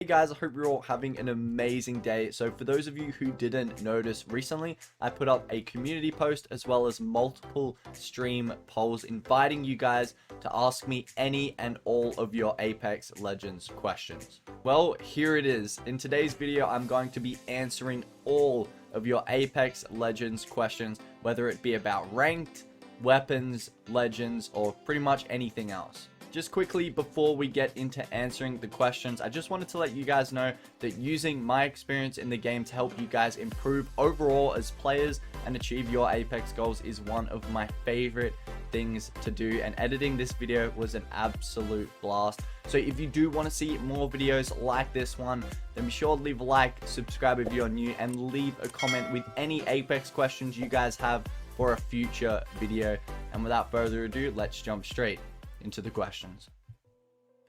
Hey guys, I hope you're all having an amazing day. So for those of you who didn't notice recently, I put up a community post as well as multiple stream polls inviting you guys to ask me any and all of your Apex Legends questions. Well, here it is. In today's video, I'm going to be answering all of your Apex Legends questions, whether it be about ranked, weapons, legends, or pretty much anything else. Just quickly before we get into answering the questions, I just wanted to let you guys know that using my experience in the game to help you guys improve overall as players and achieve your Apex goals is one of my favorite things to do, and editing this video was an absolute blast. So if you do want to see more videos like this one, then be sure to leave a like, subscribe if you're new, and leave a comment with any Apex questions you guys have for a future video. And without further ado, let's jump straight into the questions.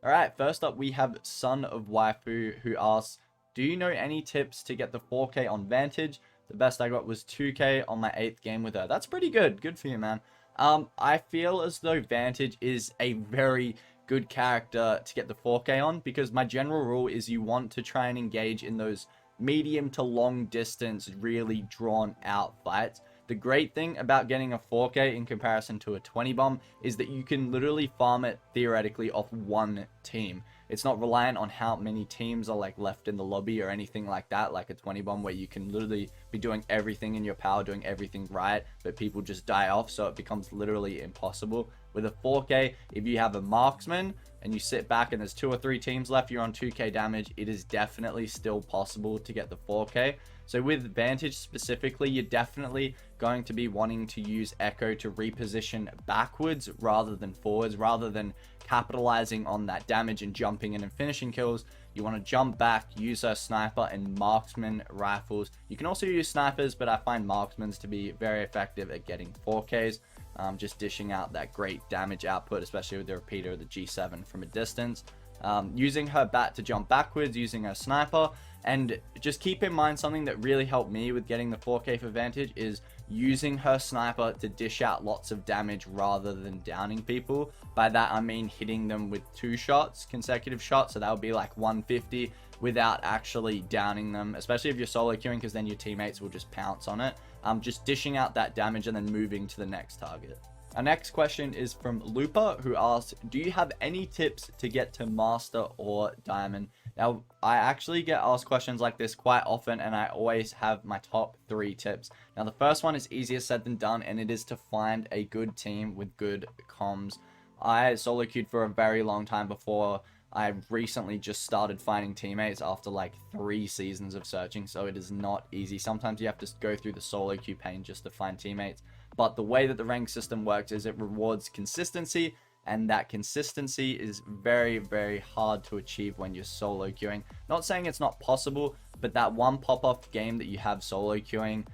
Alright, first up we have Son of Waifu, who asks, do you know any tips to get the 4K on Vantage? The best I got was 2K on my 8th game with her. That's pretty good. Good for you, man. I feel as though Vantage is a very good character to get the 4K on, because my general rule is you want to try and engage in those medium to long distance, really drawn out fights. The great thing about getting a 4K in comparison to a 20 bomb is that you can literally farm it theoretically off one team. It's not reliant on how many teams are like left in the lobby or anything like that, like a 20 bomb where you can literally be doing everything in your power, doing everything right, but people just die off, so it becomes literally impossible. With a 4K, if you have a marksman and you sit back and there's 2 or 3 teams left, you're on 2K damage, it is definitely still possible to get the 4K. So with Vantage specifically, you're definitely going to be wanting to use Echo to reposition backwards rather than forwards, rather than capitalizing on that damage and jumping in and finishing kills. You want to jump back, use a sniper and marksman rifles. You can also use snipers, but I find marksmen to be very effective at getting 4Ks. Just dishing out that great damage output, especially with the repeater of the G7 from a distance. Using her bat to jump backwards, using her sniper, and just keep in mind something that really helped me with getting the 4K for Vantage is using her sniper to dish out lots of damage rather than downing people. By that I mean hitting them with 2 shots, consecutive shots, so that would be like 150 without actually downing them, especially if you're solo queuing, because then your teammates will just pounce on it. Just dishing out that damage and then moving to the next target. Our next question is from Looper, who asks, do you have any tips to get to Master or Diamond? Now, I actually get asked questions like this quite often, and I always have my top 3 tips. Now, the first one is easier said than done, and it is to find a good team with good comms. I solo queued for a very long time before I recently just started finding teammates after like 3 seasons of searching, so it is not easy. Sometimes you have to go through the solo queue pain just to find teammates. But the way that the rank system works is it rewards consistency, and that consistency is very, very hard to achieve when you're solo queuing. Not saying it's not possible, but that one pop-off game that you have solo queuing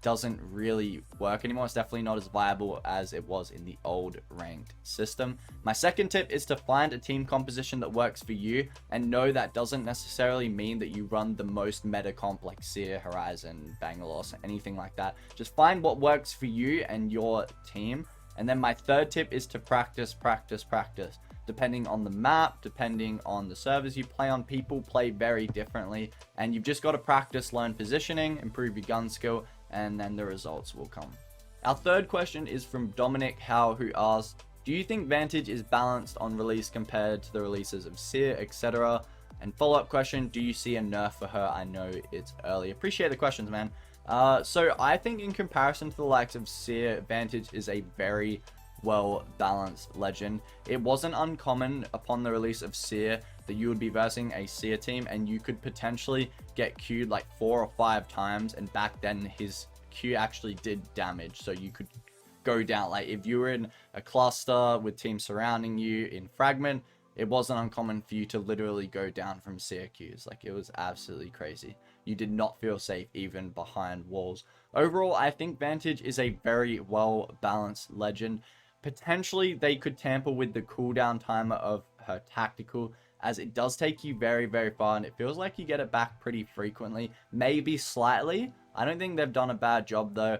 doesn't really work anymore. It's definitely not as viable as it was in the old ranked system. My second tip is to find a team composition that works for you, and no, that doesn't necessarily mean that you run the most meta comp like Seer, Horizon, Bangalore, anything like that. Just find what works for you and your team. And then my third tip is to practice. Depending on the map, depending on the servers you play on, people play very differently, and you've just got to practice, learn positioning, improve your gun skill, and then the results will come. Our third question is from Dominic Howe, who asks, do you think Vantage is balanced on release compared to the releases of Seer, etc.? And follow-up question, do you see a nerf for her? I know it's early. Appreciate the questions, man. So I think in comparison to the likes of Seer, Vantage is a very well balanced legend. It wasn't uncommon upon the release of Seer that you would be versing a Seer team and you could potentially get queued like 4 or 5 times, and back then his Q actually did damage, so you could go down. Like if you were in a cluster with teams surrounding you in fragment, it wasn't uncommon for you to literally go down from Seer Qs. Like it was absolutely crazy. You did not feel safe even behind walls. Overall, I think Vantage is a very well balanced legend. Potentially they could tamper with the cooldown timer of her tactical, as it does take you very, very far, and it feels like you get it back pretty frequently, maybe slightly. I don't think they've done a bad job though.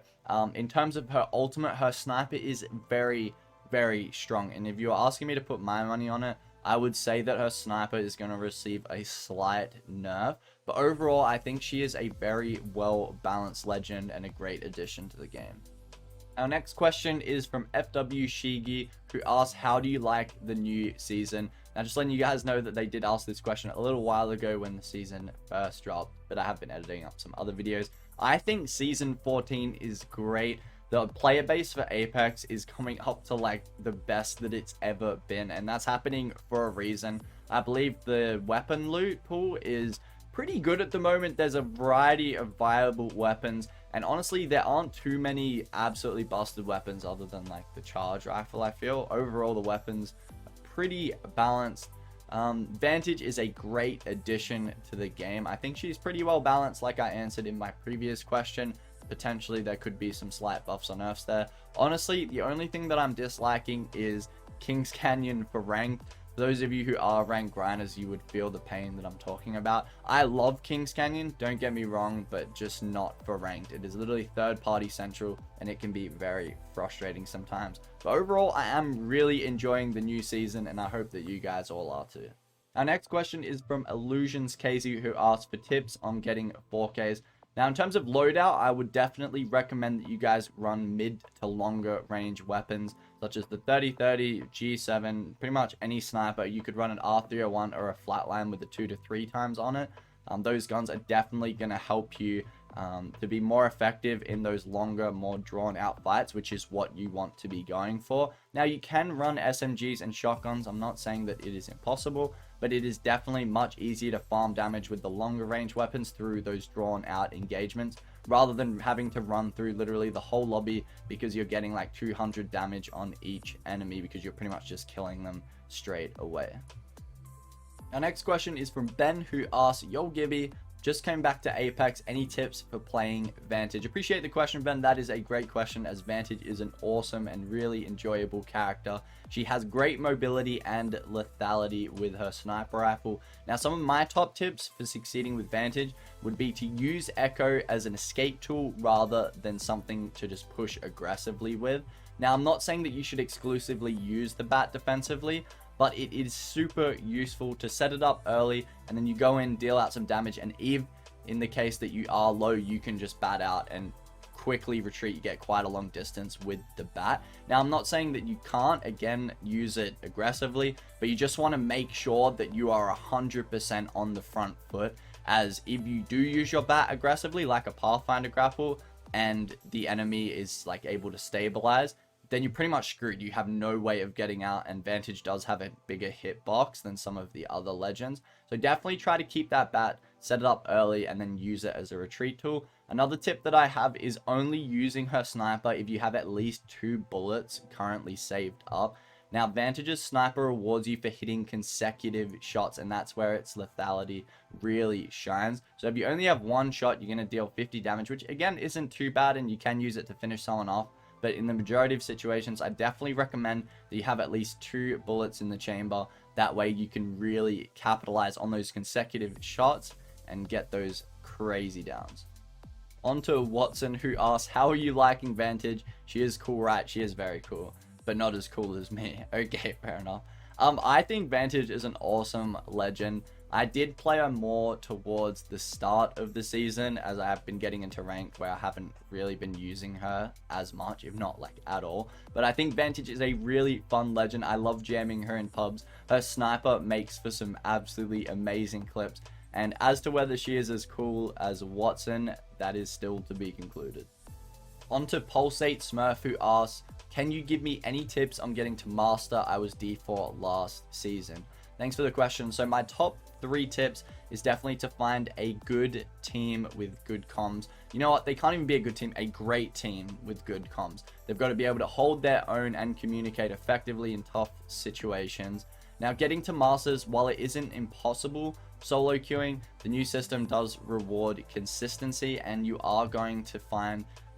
In terms of her ultimate, her sniper is very, very strong, and if you're asking me to put my money on it, I would say that her sniper is going to receive a slight nerf. But overall, I think she is a very well-balanced legend and a great addition to the game. Our next question is from FW Shigi, who asks, how do you like the new season? Now, just letting you guys know that they did ask this question a little while ago when the season first dropped, but I have been editing up some other videos. I think Season 14 is great. The player base for Apex is coming up to like the best that it's ever been, and that's happening for a reason. I believe the weapon loot pool is pretty good at the moment. There's a variety of viable weapons, and honestly, there aren't too many absolutely busted weapons other than like the charge rifle. I feel overall the weapons are pretty balanced. Vantage is a great addition to the game. I think she's pretty well balanced, like I answered in my previous question. Potentially there could be some slight buffs or nerfs there. Honestly, the only thing that I'm disliking is Kings Canyon for ranked. For those of you who are ranked grinders, you would feel the pain that I'm talking about. I love Kings Canyon, don't get me wrong, but just not for ranked. It is literally third-party central, and it can be very frustrating sometimes. But overall, I am really enjoying the new season, and I hope that you guys all are too. Our next question is from Illusions Casey, who asks for tips on getting 4Ks. Now, in terms of loadout, I would definitely recommend that you guys run mid to longer range weapons, such as the 30-30, G7, pretty much any sniper. You could run an R301 or a flatline with the 2 to 3 times on it. Those guns are definitely going to help you to be more effective in those longer, more drawn out fights, which is what you want to be going for. Now, you can run SMGs and shotguns. I'm not saying that it is impossible, but it is definitely much easier to farm damage with the longer range weapons through those drawn out engagements, rather than having to run through literally the whole lobby because you're getting like 200 damage on each enemy because you're pretty much just killing them straight away. Our next question is from Ben, who asks, yo Gibby, just came back to Apex, any tips for playing Vantage? Appreciate the question, Ben. That is a great question, as Vantage is an awesome and really enjoyable character. She has great mobility and lethality with her sniper rifle. Now, some of my top tips for succeeding with Vantage would be to use Echo as an escape tool rather than something to just push aggressively with. Now, I'm not saying that you should exclusively use the bat defensively, but it is super useful to set it up early, and then you go in, deal out some damage, and if in the case that you are low, you can just bat out and quickly retreat. You get quite a long distance with the bat. Now, I'm not saying that you can't, again, use it aggressively, but you just want to make sure that you are 100% on the front foot, as if you do use your bat aggressively, like a Pathfinder grapple, and the enemy is like able to stabilize, then you're pretty much screwed. You have no way of getting out, and Vantage does have a bigger hitbox than some of the other legends. So definitely try to keep that bat, set it up early, and then use it as a retreat tool. Another tip that I have is only using her sniper if you have at least 2 bullets currently saved up. Now, Vantage's sniper rewards you for hitting consecutive shots, and that's where its lethality really shines. So if you only have 1 shot, you're going to deal 50 damage, which again isn't too bad, and you can use it to finish someone off. But in the majority of situations, I definitely recommend that you have at least 2 bullets in the chamber. That way you can really capitalize on those consecutive shots and get those crazy downs. On to Watson, who asks, how are you liking Vantage? She is cool, right? She is very cool, but not as cool as me. Okay, fair enough. I think Vantage is an awesome legend. I did play her more towards the start of the season, as I have been getting into ranked where I haven't really been using her as much, if not like at all. But I think Vantage is a really fun legend. I love jamming her in pubs. Her sniper makes for some absolutely amazing clips. And as to whether she is as cool as Watson, that is still to be concluded. On to Pulsate Smurf, who asks, can you give me any tips on getting to Master? I was D4 last season. Thanks for the question. So my top 3 tips is definitely to find a good team with good comms. You know what? They can't even be a good team, a great team with good comms. They've got to be able to hold their own and communicate effectively in tough situations. Now, getting to Masters, while it isn't impossible, solo queuing, the new system does reward consistency, and you are going to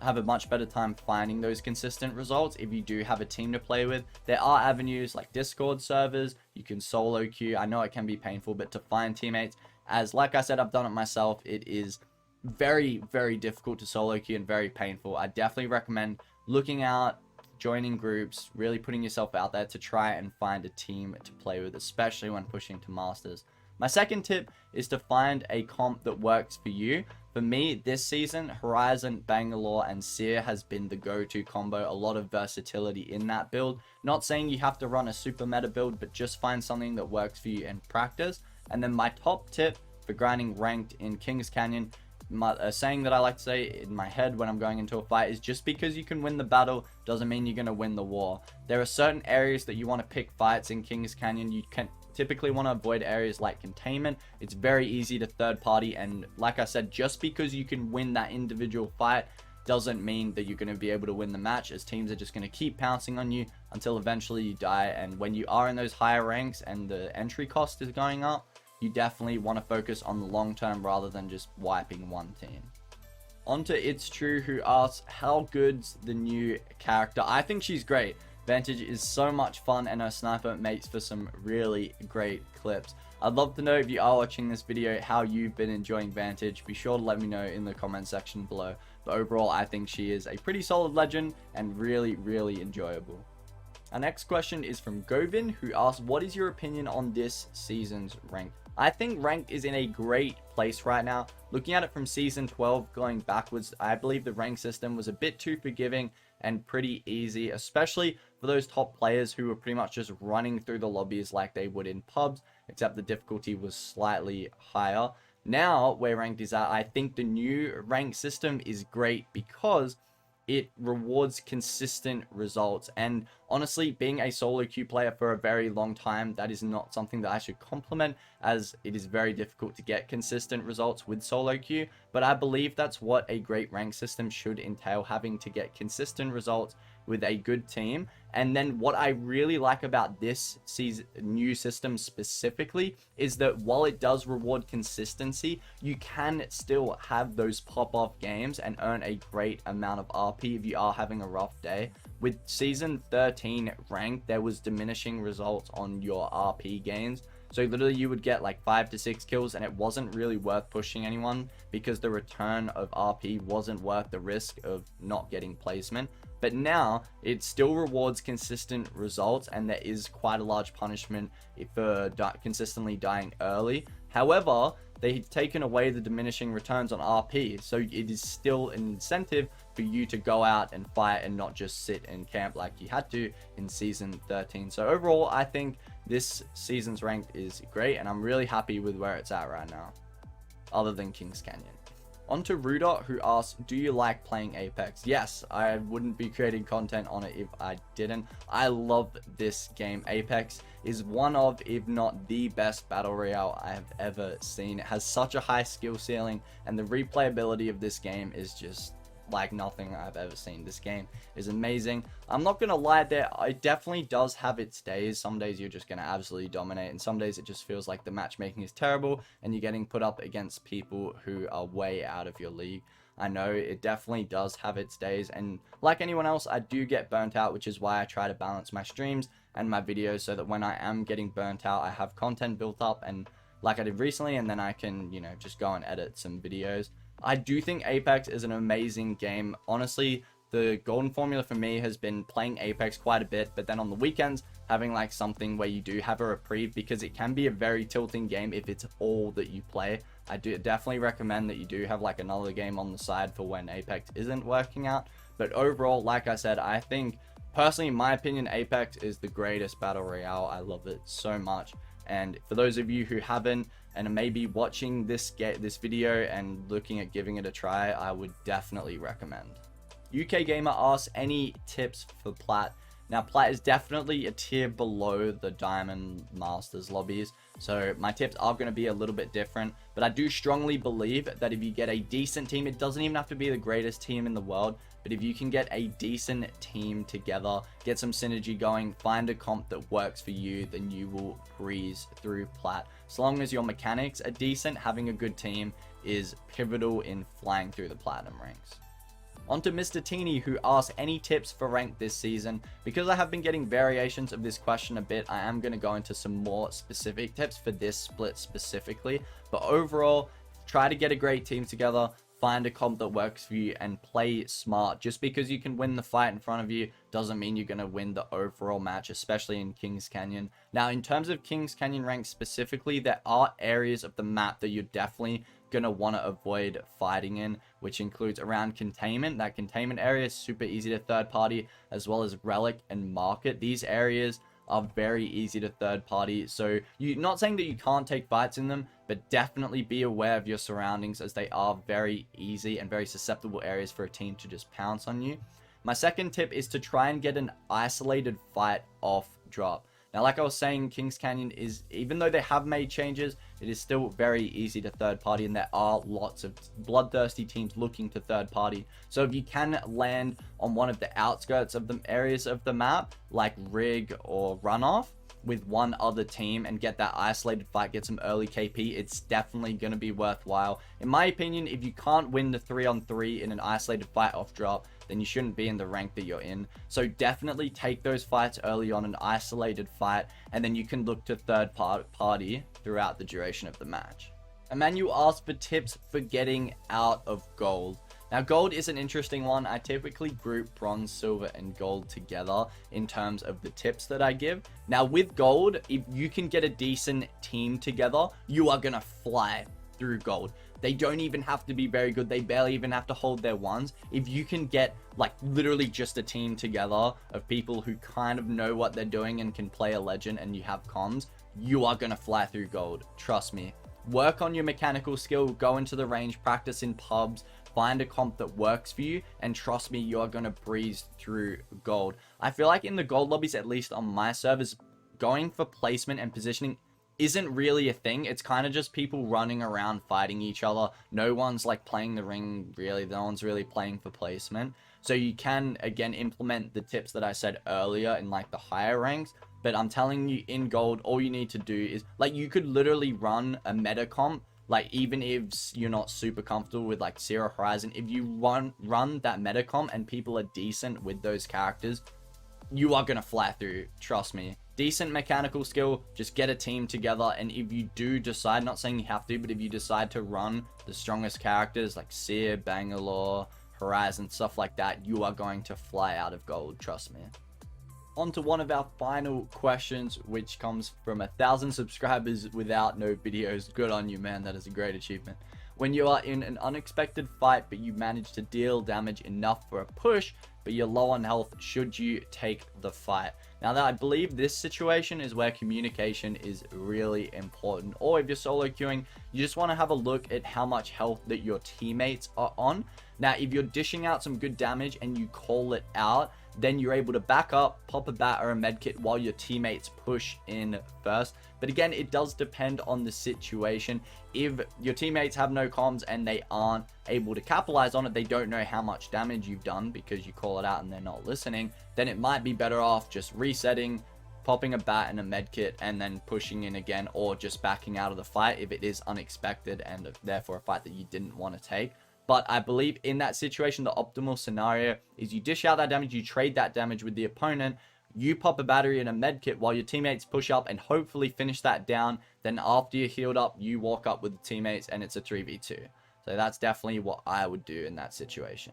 have a much better time finding those consistent results if you do have a team to play with. There are avenues like Discord servers, you can solo queue. I know it can be painful, but to find teammates, as like I said, I've done it myself, it is very, very difficult to solo queue and very painful. I definitely recommend looking out joining groups, really putting yourself out there to try and find a team to play with, especially when pushing to Masters. My second tip is to find a comp that works for you. For me, this season, Horizon, Bangalore, and Seer has been the go-to combo. A lot of versatility in that build. Not saying you have to run a super meta build, but just find something that works for you in practice. And then my top tip for grinding ranked in Kings Canyon, a saying that I like to say in my head when I'm going into a fight is, just because you can win the battle doesn't mean you're going to win the war. There are certain areas that you want to pick fights in Kings Canyon. You can typically want to avoid areas like containment. It's very easy to third party, and like I said, just because you can win that individual fight doesn't mean that you're going to be able to win the match, as teams are just going to keep pouncing on you until eventually you die. And when you are in those higher ranks and the entry cost is going up, you definitely want to focus on the long term rather than just wiping one team. On to It's True, who asks, how good's the new character? I think she's great. Vantage is so much fun, and her sniper makes for some really great clips. I'd love to know, if you are watching this video, how you've been enjoying Vantage. Be sure to let me know in the comment section below. But overall, I think she is a pretty solid legend and really, really enjoyable. Our next question is from Govin, who asks, what is your opinion on this season's rank? I think ranked is in a great place right now. Looking at it from season 12 going backwards, I believe the rank system was a bit too forgiving and pretty easy, especially for those top players who were pretty much just running through the lobbies like they would in pubs, except the difficulty was slightly higher. Now, where ranked is at, I think the new rank system is great because it rewards consistent results. And honestly, being a solo queue player for a very long time, that is not something that I should compliment, as it is very difficult to get consistent results with solo queue. But I believe that's what a great rank system should entail, having to get consistent results with a good team. And then what I really like about this new system specifically is that while it does reward consistency, you can still have those pop-off games and earn a great amount of RP if you are having a rough day. With season 13 ranked, there was diminishing results on your RP gains. So literally you would get like 5 to 6 kills and it wasn't really worth pushing anyone because the return of RP wasn't worth the risk of not getting placement. But now it still rewards consistent results, and there is quite a large punishment for consistently dying early. However, they've taken away the diminishing returns on RP, so it is still an incentive for you to go out and fight and not just sit and camp like you had to in season 13. So overall, I think this season's ranked is great, and I'm really happy with where it's at right now, other than Kings Canyon. On to Rudot, who asks, do you like playing Apex? Yes, I wouldn't be creating content on it if I didn't. I love this game. Apex is one of, if not the best battle royale I have ever seen. It has such a high skill ceiling, and the replayability of this game is just like nothing I've ever seen. This game is amazing. I'm not gonna lie, there it definitely does have its days. Some days you're just gonna absolutely dominate, and some days it just feels like the matchmaking is terrible and you're getting put up against people who are way out of your league. I know it definitely does have its days, and like anyone else, I do get burnt out, which is why I try to balance my streams and my videos so that when I am getting burnt out, I have content built up, and like I did recently, and then I can, you know, just go and edit some videos. I do think Apex is an amazing game. Honestly, the golden formula for me has been playing Apex quite a bit, but then on the weekends, having like something where you do have a reprieve, because it can be a very tilting game if it's all that you play. I do definitely recommend that you do have like another game on the side for when Apex isn't working out. But overall, like I said, I think personally, in my opinion, Apex is the greatest battle royale. I love it so much. And for those of you who haven't and are maybe watching this video and looking at giving it a try, I would definitely recommend. UK Gamer asks, any tips for Platt? Now, Platt is definitely a tier below the Diamond Masters lobbies, so my tips are going to be a little bit different, but I do strongly believe that if you get a decent team, it doesn't even have to be the greatest team in the world, but if you can get a decent team together, get some synergy going, find a comp that works for you, then you will breeze through Platt. So long as your mechanics are decent, having a good team is pivotal in flying through the Platinum ranks. On to Mr. Teeny, who asks, any tips for rank this season? Because I have been getting variations of this question a bit, I am going to go into some more specific tips for this split specifically. But overall, try to get a great team together, find a comp that works for you, and play smart. Just because you can win the fight in front of you doesn't mean you're going to win the overall match, especially in Kings Canyon. Now, in terms of Kings Canyon rank specifically, there are areas of the map that you're definitely going to want to avoid fighting in, which includes around containment. That containment area is super easy to third party, as well as relic and market. These areas are very easy to third party, so you're not saying that you can't take fights in them, but definitely be aware of your surroundings, as they are very easy and very susceptible areas for a team to just pounce on you. My second tip is to try and get an isolated fight off drop. Now, like I was saying, Kings Canyon is, even though they have made changes, it is still very easy to third party, and there are lots of bloodthirsty teams looking to third party. So if you can land on one of the outskirts of the areas of the map, like Rig or Runoff, with one other team and get that isolated fight, get some early KP, it's definitely going to be worthwhile. In my opinion, if you can't win the 3-on-3 in an isolated fight off drop, then you shouldn't be in the rank that you're in. So definitely take those fights early on, an isolated fight, and then you can look to third party throughout the duration of the match. Emmanuel asked for tips for getting out of gold. Now, gold is an interesting one. I typically group bronze, silver, and gold together in terms of the tips that I give. Now, with gold, if you can get a decent team together, you are going to fly through gold. They don't even have to be very good. They barely even have to hold their ones. If you can get like literally just a team together of people who kind of know what they're doing and can play a legend, and you have comms, you are going to fly through gold. Trust me. Work on your mechanical skill, go into the range, practice in pubs, find a comp that works for you, and trust me, you're going to breeze through gold. I feel like in the gold lobbies, at least on my servers, going for placement and positioning isn't really a thing. It's kind of just people running around fighting each other. No one's like playing the ring, really. No one's really playing for placement. So you can, again, implement the tips that I said earlier in like the higher ranks. But I'm telling you, in gold, all you need to do is, like, you could literally run a meta comp. Like, even if you're not super comfortable with like Zero Horizon, if you run that meta comp and people are decent with those characters, you are going to fly through. Trust me. Decent mechanical skill, just get a team together, and if you do decide, not saying you have to, but if you decide to run the strongest characters like Seer, Bangalore, Horizon, stuff like that, you are going to fly out of gold. Trust me. On to one of our final questions, which comes from 1,000 subscribers without no videos. Good on you, man. That is a great achievement. When you are in an unexpected fight, but you manage to deal damage enough for a push, but you're low on health, should you take the fight? Now, that I believe this situation is where communication is really important. Or if you're solo queuing, you just want to have a look at how much health that your teammates are on. Now, if you're dishing out some good damage and you call it out, then you're able to back up, pop a bat or a medkit while your teammates push in first. But again, it does depend on the situation. If your teammates have no comms and they aren't able to capitalize on it, they don't know how much damage you've done because you call it out and they're not listening, then it might be better off just resetting, popping a bat and a medkit, and then pushing in again, or just backing out of the fight if it is unexpected and therefore a fight that you didn't want to take. But I believe in that situation, the optimal scenario is you dish out that damage, you trade that damage with the opponent, you pop a battery and a medkit while your teammates push up and hopefully finish that down. Then after you're healed up, you walk up with the teammates and it's a 3v2. So that's definitely what I would do in that situation.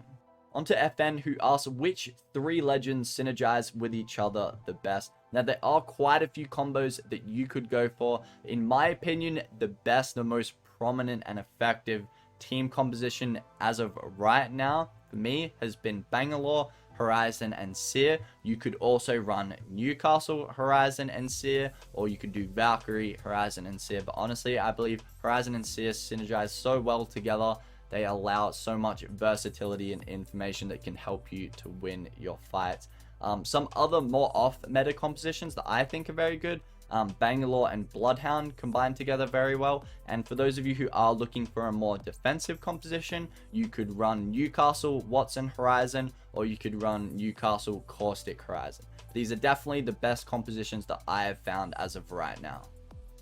On to FN, who asks, which 3 legends synergize with each other the best? Now, there are quite a few combos that you could go for. In my opinion, the best, the most prominent and effective team composition as of right now for me has been Bangalore, Horizon, and Seer. You could also run Newcastle, Horizon, and Seer, or you could do Valkyrie, Horizon, and Seer. But honestly, I believe Horizon and Seer synergize so well together. They allow so much versatility and information that can help you to win your fights. Some other more off-meta compositions that I think are very good, Bangalore and Bloodhound combined together very well. And for those of you who are looking for a more defensive composition, you could run Newcastle, Watson, Horizon, or you could run Newcastle, Caustic, Horizon. These are definitely the best compositions that I have found as of right now.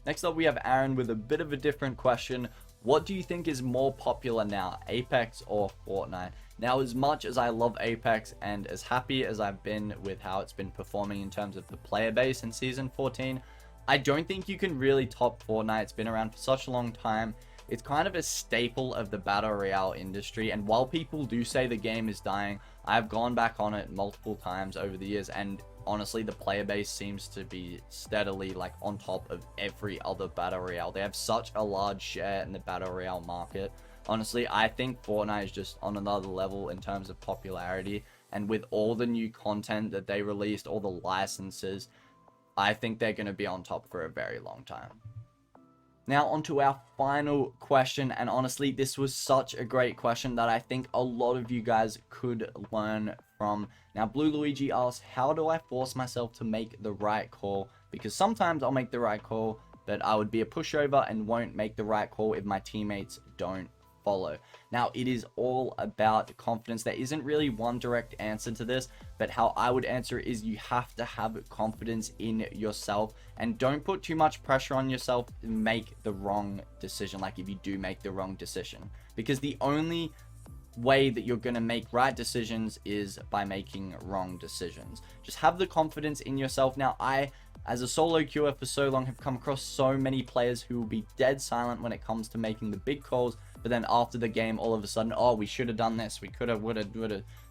Next up, we have Aaron with a bit of a different question. What do you think is more popular now, Apex or Fortnite? Now, as much as I love Apex and as happy as I've been with how it's been performing in terms of the player base in Season 14, I don't think you can really top Fortnite. It's been around for such a long time, it's kind of a staple of the battle royale industry. And while people do say the game is dying, I've gone back on it multiple times over the years, and honestly, the player base seems to be steadily like on top of every other battle royale. They have such a large share in the battle royale market. Honestly, I think Fortnite is just on another level in terms of popularity, and with all the new content that they released, all the licenses, I think they're going to be on top for a very long time. Now onto our final question, and honestly, this was such a great question that I think a lot of you guys could learn from. Now, Blue Luigi asks, how do I force myself to make the right call? Because sometimes I'll make the right call, but I would be a pushover and won't make the right call if my teammates don't follow. Now, it is all about confidence. There isn't really one direct answer to this, but how I would answer is you have to have confidence in yourself, and don't put too much pressure on yourself to make the wrong decision. Like if you do make the wrong decision, because the only way that you're going to make right decisions is by making wrong decisions. Just have the confidence in yourself. Now, I, as a solo queuer for so long, have come across so many players who will be dead silent when it comes to making the big calls, but then after the game, all of a sudden, oh, we should have done this, we could have, would have,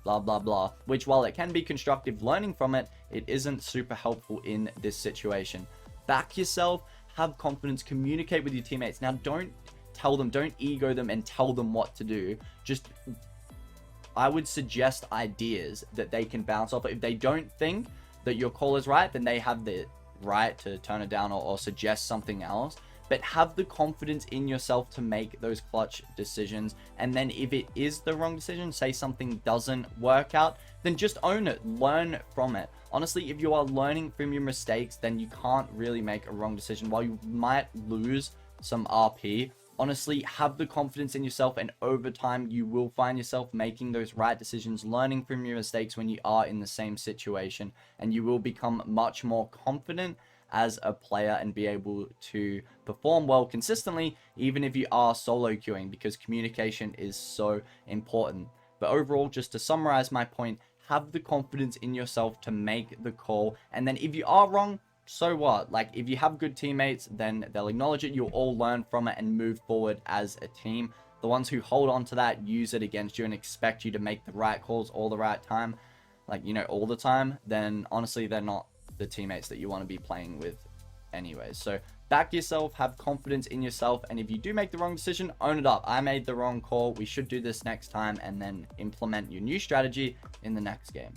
blah, blah, blah. Which, while it can be constructive learning from it, it isn't super helpful in this situation. Back yourself, have confidence, communicate with your teammates. Now, don't tell them, don't ego them and tell them what to do. Just, I would suggest ideas that they can bounce off. If they don't think that your call is right, then they have the right to turn it down or suggest something else. But have the confidence in yourself to make those clutch decisions. And then if it is the wrong decision, say something doesn't work out, then just own it, learn from it. Honestly, if you are learning from your mistakes, then you can't really make a wrong decision. While you might lose some RP, honestly, have the confidence in yourself, and over time you will find yourself making those right decisions, learning from your mistakes when you are in the same situation, and you will become much more confident as a player and be able to perform well consistently, even if you are solo queuing, because communication is so important. But overall, just to summarize my point, have the confidence in yourself to make the call, and then if you are wrong, so what? Like, if you have good teammates, then they'll acknowledge it, you'll all learn from it and move forward as a team. The ones who hold on to that, use it against you and expect you to make the right calls all the right time, like, you know, all the time, then honestly, they're not the teammates that you want to be playing with anyways. So back yourself, have confidence in yourself, and if you do make the wrong decision, own it up. I made the wrong call, we should do this next time, and then implement your new strategy in the next game.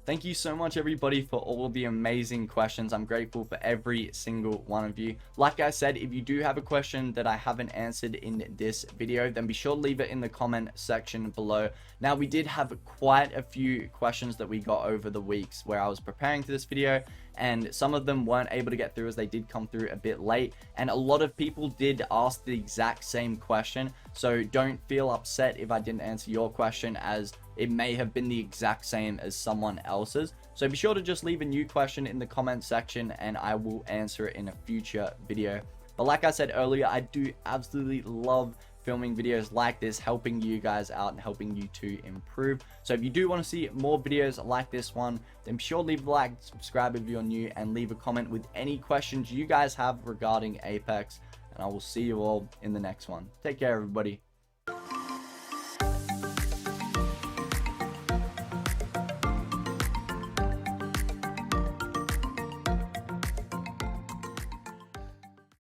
Thank you so much, everybody, for all the amazing questions. I'm grateful for every single one of you. Like I said, if you do have a question that I haven't answered in this video, then be sure to leave it in the comment section below. Now, we did have quite a few questions that we got over the weeks where I was preparing for this video, and some of them weren't able to get through as they did come through a bit late, and a lot of people did ask the exact same question. So don't feel upset if I didn't answer your question, as it may have been the exact same as someone else's. So be sure to just leave a new question in the comment section and I will answer it in a future video. But like I said earlier, I do absolutely love filming videos like this, helping you guys out and helping you to improve. So if you do want to see more videos like this one, then be sure to leave a like, subscribe if you're new, and leave a comment with any questions you guys have regarding Apex. And I will see you all in the next one. Take care, everybody.